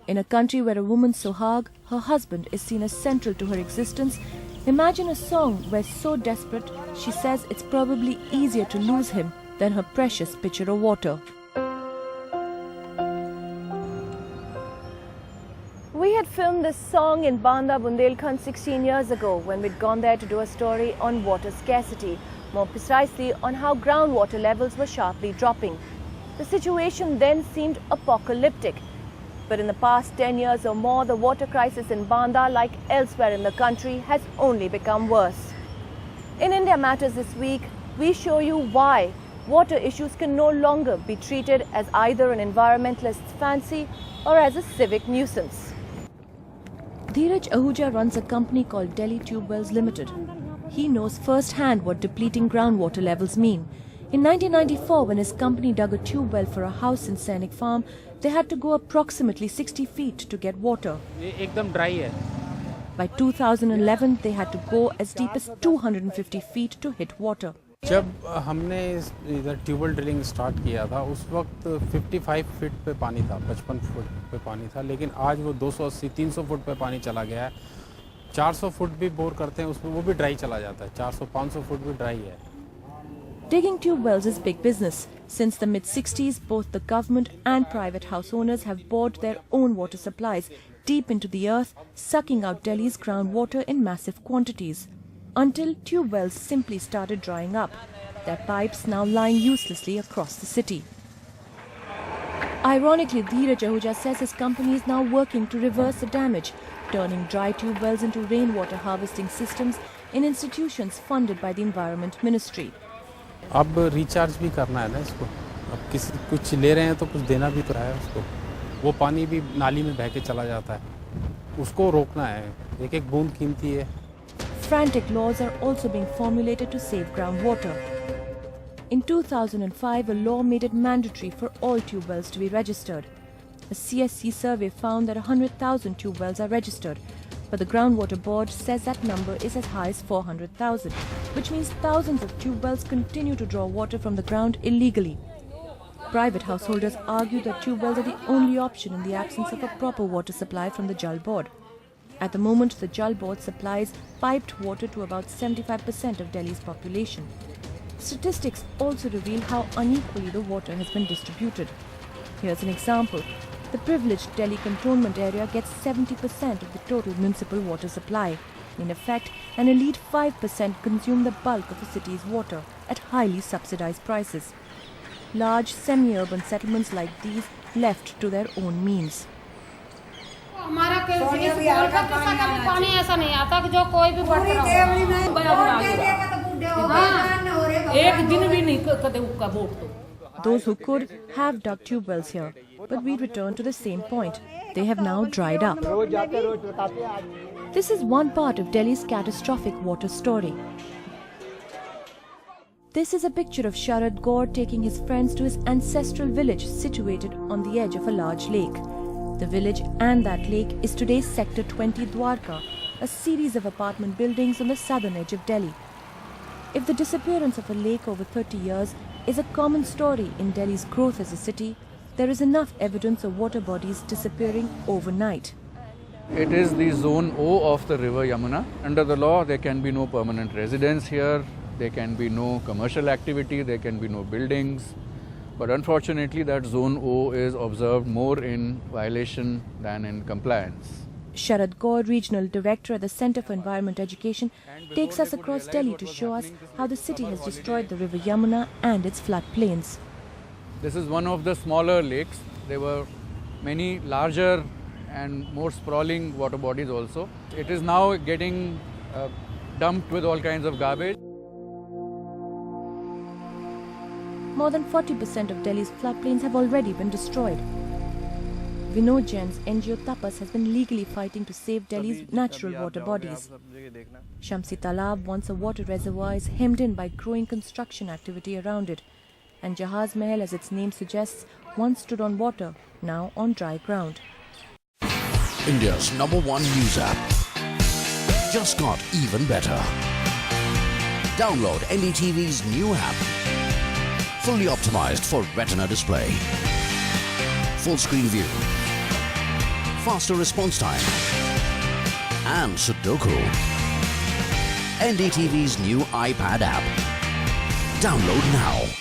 In a country where a woman's sohag, her husband, is seen as central to her existence, imagine a song where so desperate she says it's probably easier to lose him than her precious pitcher of water. We had filmed this song in Banda, Bundelkhand 16 years ago when we'd gone there to do a story on water scarcity, more precisely on how groundwater levels were sharply dropping. The situation then seemed apocalyptic. But in the past 10 years or more, the water crisis in Banda, like elsewhere in the country, has only become worse. In India Matters this week, we show you why water issues can no longer be treated as either an environmentalist's fancy or as a civic nuisance. Dheeraj Ahuja runs a company called Delhi Tubewells Limited. He knows firsthand what depleting groundwater levels mean. In 1994, when his company dug a tube well for a house in Sainik Farm, they had to go approximately 60 feet to get water. एकदम dry है. By 2011, they had to go as deep as 250 feet to hit water. जब हमने इधर tubewell drilling start किया था उस वक्त 55 feet पे पानी था, 55 फुट पे पानी था, लेकिन आज वो 280-300 फुट पे पानी चला गया है. 400 फुट भी बोर करते हैं उसमें वो भी ड्राई चला जाता है. 400-500 फुट भी ड्राई है. Digging tube wells is big business. Since the mid-60s, both the government and private house owners have bored their own water supplies deep into the earth, sucking out Delhi's groundwater in massive quantities. Until tube wells simply started drying up, their pipes now lying uselessly across the city. Ironically, Dheeraj Ahuja says his company is now working to reverse the damage, turning dry tube wells into rainwater harvesting systems in institutions funded by the Environment Ministry. अब recharge भी करना है ना इसको. अब किसी कुछ ले रहे हैं तो कुछ देना भी तो है उसको. वो पानी भी नाली में बह के चला जाता है. उसको रोकना है. एक एक बूंद कीमती है. Frantic laws are also being formulated to save groundwater. In 2005, a law made it mandatory for all tube wells to be registered. A CSC survey found that 100,000 tube wells are registered, but the Groundwater Board says that number is as high as 400,000, which means thousands of tube wells continue to draw water from the ground illegally. Private householders argue that tube wells are the only option in the absence of a proper water supply from the Jal Board. At the moment, the Jal Board supplies piped water to about 75% of Delhi's population. Statistics also reveal how unequally the water has been distributed. Here's an example. The privileged Delhi cantonment area gets 70% of the total municipal water supply. In effect, an elite 5% consume the bulk of the city's water at highly subsidized prices. Large semi-urban settlements like these left to their own means. हमारा पानी ऐसा नहीं आता कि जो कोई भी एक दिन भी नहीं कदे उसका वोट तो. Those who could have dug tube wells here, but we return to the same point. They have now dried up. This is one part of Delhi's catastrophic water story. This is a picture of Sharad Gaur taking his friends to his ancestral village situated on the edge of a large lake. The village and that lake is today's Sector 20 Dwarka, a series of apartment buildings on the southern edge of Delhi. If the disappearance of a lake over 30 years is a common story in Delhi's growth as a city, there is enough evidence of water bodies disappearing overnight. It is the zone O of the river Yamuna. Under the law, there can be no permanent residence here, there can be no commercial activity, there can be no buildings. But unfortunately, that zone O is observed more in violation than in compliance. Sharad Gaur, Regional Director at the Centre for Environment Education, takes us across Delhi to show us how the city has destroyed the river Yamuna and its floodplains. This is one of the smaller lakes. There were many larger and more sprawling water bodies also. It is now getting dumped with all kinds of garbage. More than 40% of Delhi's floodplains have already been destroyed. Vinod Jain's NGO Tapas has been legally fighting to save Delhi's natural water bodies. Shamsi Talab, once a water reservoir, is hemmed in by growing construction activity around it. And Jahaz Mahal, as its name suggests, once stood on water, now on dry ground. India's #1 news app. just got even better. Download NDTV's new app. Fully optimized for retina display. Full screen view. Faster response time. And Sudoku. NDTV's new iPad app. Download now.